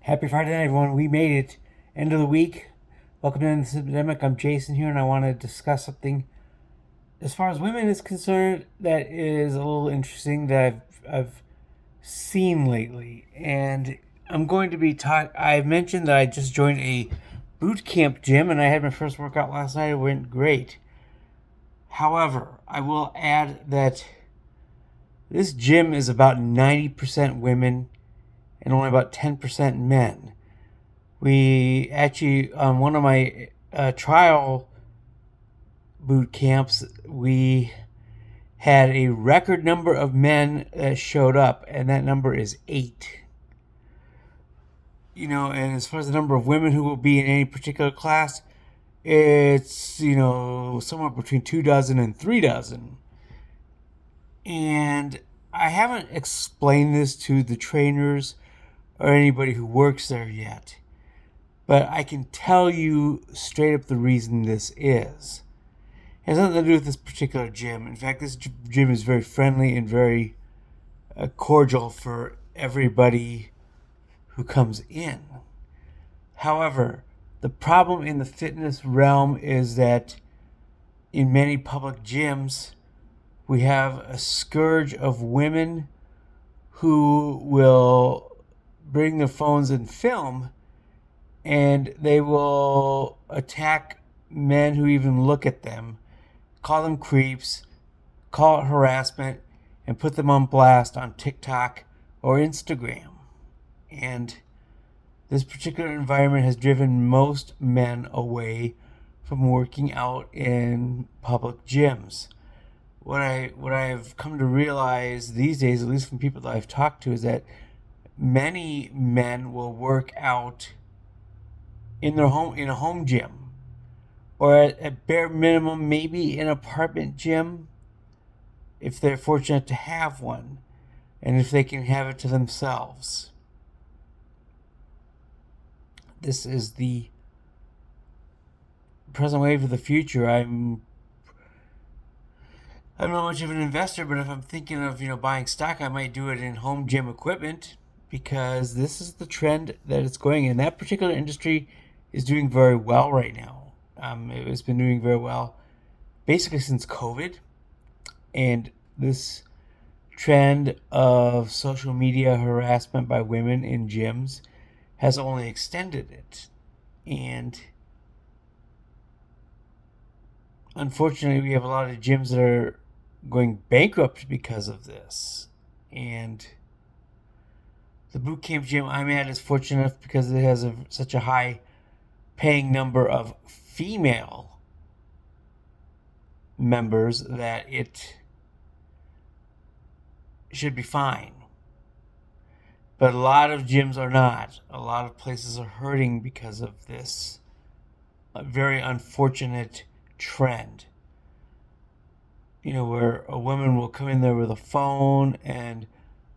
Happy Friday night, everyone. We made it. End of the week. Welcome to the Simpademic. I'm Jason here, and I want to discuss something as far as women is concerned that is a little interesting that I've seen lately. And I'm going to be talking. I mentioned that I just joined a boot camp gym, and I had my first workout last night. It went great. However, I will add that this gym is about 90% women and only about 10% men. We actually, on one of my trial boot camps, we had a record number of men that showed up, and that number is 8. And as far as the number of women who will be in any particular class, it's, somewhere between 2 dozen and 3 dozen. And I haven't explained this to the trainers or anybody who works there yet. But I can tell you straight up the reason this is. It has nothing to do with this particular gym. In fact, this gym is very friendly and very cordial for everybody who comes in. However, the problem in the fitness realm is that in many public gyms, we have a scourge of women who will bring their phones and film, and they will attack men who even look at them, call them creeps, call it harassment, and put them on blast on TikTok or Instagram. And this particular environment has driven most men away from working out in public gyms. What I've come to realize these days, at least from people that I've talked to, is that many men will work out in a home gym, or at bare minimum maybe an apartment gym if they're fortunate to have one, and if they can have it to themselves. This is the present wave of the future. I'm not much of an investor, but if I'm thinking of buying stock, I might do it in home gym equipment, because this is the trend that it's going in. That particular industry is doing very well right now. It's been doing very well basically since COVID, and this trend of social media harassment by women in gyms has only extended it. And unfortunately, we have a lot of gyms that are going bankrupt because of this. And the boot camp gym I'm at is fortunate enough because it has such a high paying number of female members that it should be fine. But a lot of gyms are not. A lot of places are hurting because of this very unfortunate trend. Where a woman will come in there with a phone, and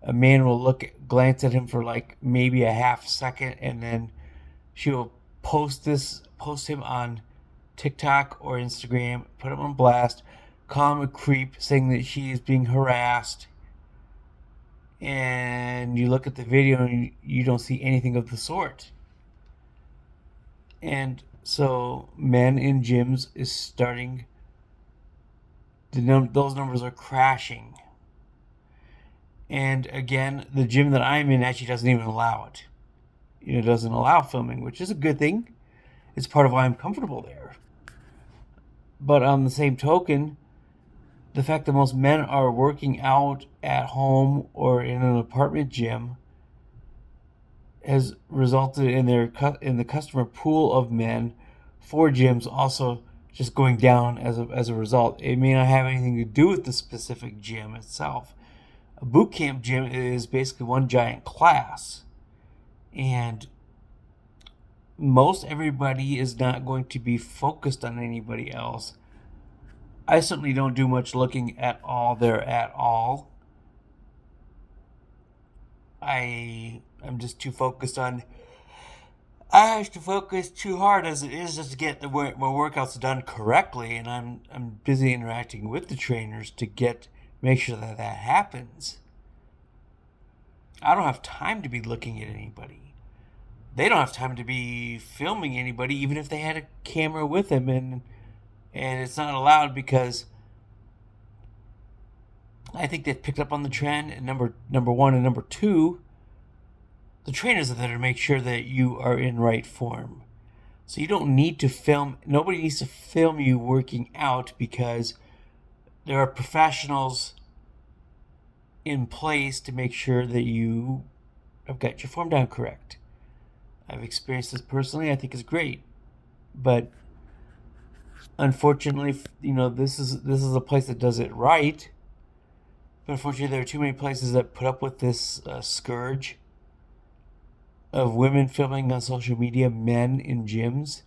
a man will glance at him for like maybe a half second, and then she will post him on TikTok or Instagram, put him on blast, call him a creep, saying that she is being harassed. And you look at the video and you don't see anything of the sort. And so men in gyms is starting, those numbers are crashing. And again, the gym that I'm in actually doesn't even allow it. It doesn't allow filming, which is a good thing. It's part of why I'm comfortable there. But on the same token, the fact that most men are working out at home or in an apartment gym has resulted in the customer pool of men for gyms also just going down as a result. It may not have anything to do with the specific gym itself. A boot camp gym is basically one giant class, and most everybody is not going to be focused on anybody else. I certainly don't do much looking at all there at all. I'm just too focused on. I have to focus too hard as it is just to get my workouts done correctly, and I'm busy interacting with the trainers to make sure that happens. I don't have time to be looking at anybody. they don't have time to be filming anybody, even if they had a camera with them, and it's not allowed because I think they've picked up on the trend. And number one and number two, the trainers are there to make sure that you are in right form. So you don't need to film. Nobody needs to film you working out because there are professionals in place to make sure that you have got your form down correct. I've experienced this personally. I think it's great, but unfortunately, this is a place that does it right. But unfortunately, there are too many places that put up with this scourge of women filming on social media, men in gyms,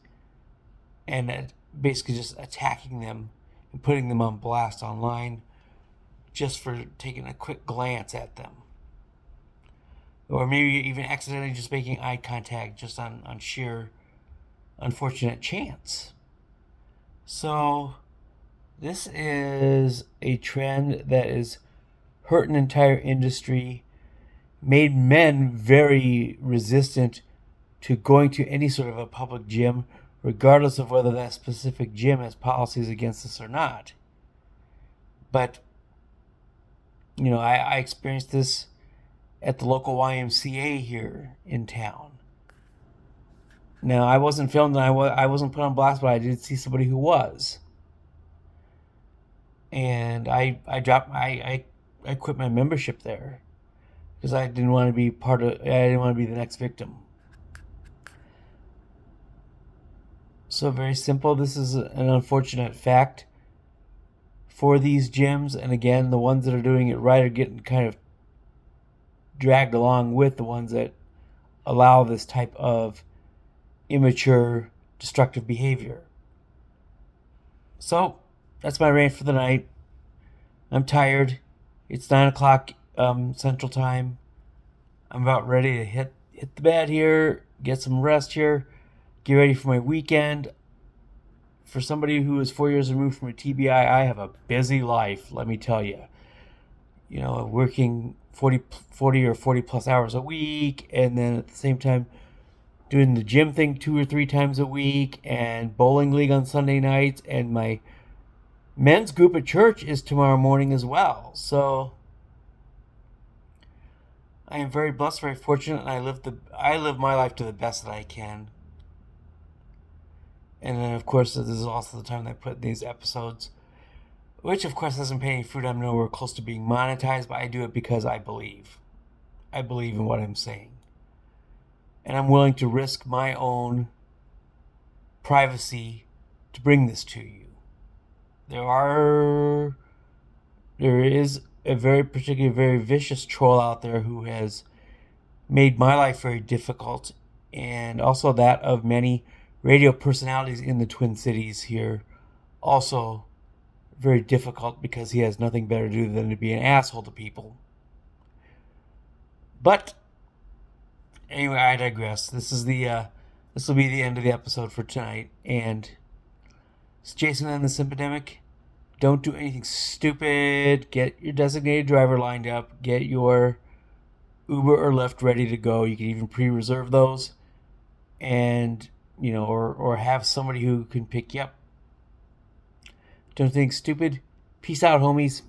and basically just attacking them and putting them on blast online just for taking a quick glance at them. Or maybe even accidentally just making eye contact just on sheer unfortunate chance. So this is a trend that has hurt an entire industry, made men very resistant to going to any sort of a public gym, regardless of whether that specific gym has policies against this or not. But, I experienced this at the local YMCA here in town. Now, I wasn't filmed and I wasn't put on blast, but I did see somebody who was. And I quit my membership there because I didn't want to be I didn't want to be the next victim. So very simple. This is an unfortunate fact for these gyms. And again, the ones that are doing it right are getting kind of dragged along with the ones that allow this type of immature, destructive behavior. So that's my rant for the night. I'm tired. It's 9 o'clock Central Time. I'm about ready to hit the bed here, get some rest here, get ready for my weekend. For somebody who is 4 years removed from a TBI, I have a busy life, let me tell you. Working 40 or 40 plus hours a week, and then at the same time doing the gym thing 2 or 3 times a week, and bowling league on Sunday nights, and my men's group at church is tomorrow morning as well. So I am very blessed, very fortunate, and I live my life to the best that I can. And then, of course, this is also the time that I put these episodes, which, of course, doesn't pay any fruit. I'm nowhere close to being monetized, but I do it because I believe. I believe in what I'm saying. And I'm willing to risk my own privacy to bring this to you. There is a very particular, very vicious troll out there who has made my life very difficult, and also that of many radio personalities in the Twin Cities here, also very difficult because he has nothing better to do than to be an asshole to people. But anyway, I digress. This will be the end of the episode for tonight, and it's Jason and the Simpademic. Don't do anything stupid. Get your designated driver lined up. Get your Uber or Lyft ready to go. You can even pre-reserve those, and or have somebody who can pick you up. Don't think stupid. Peace out, homies.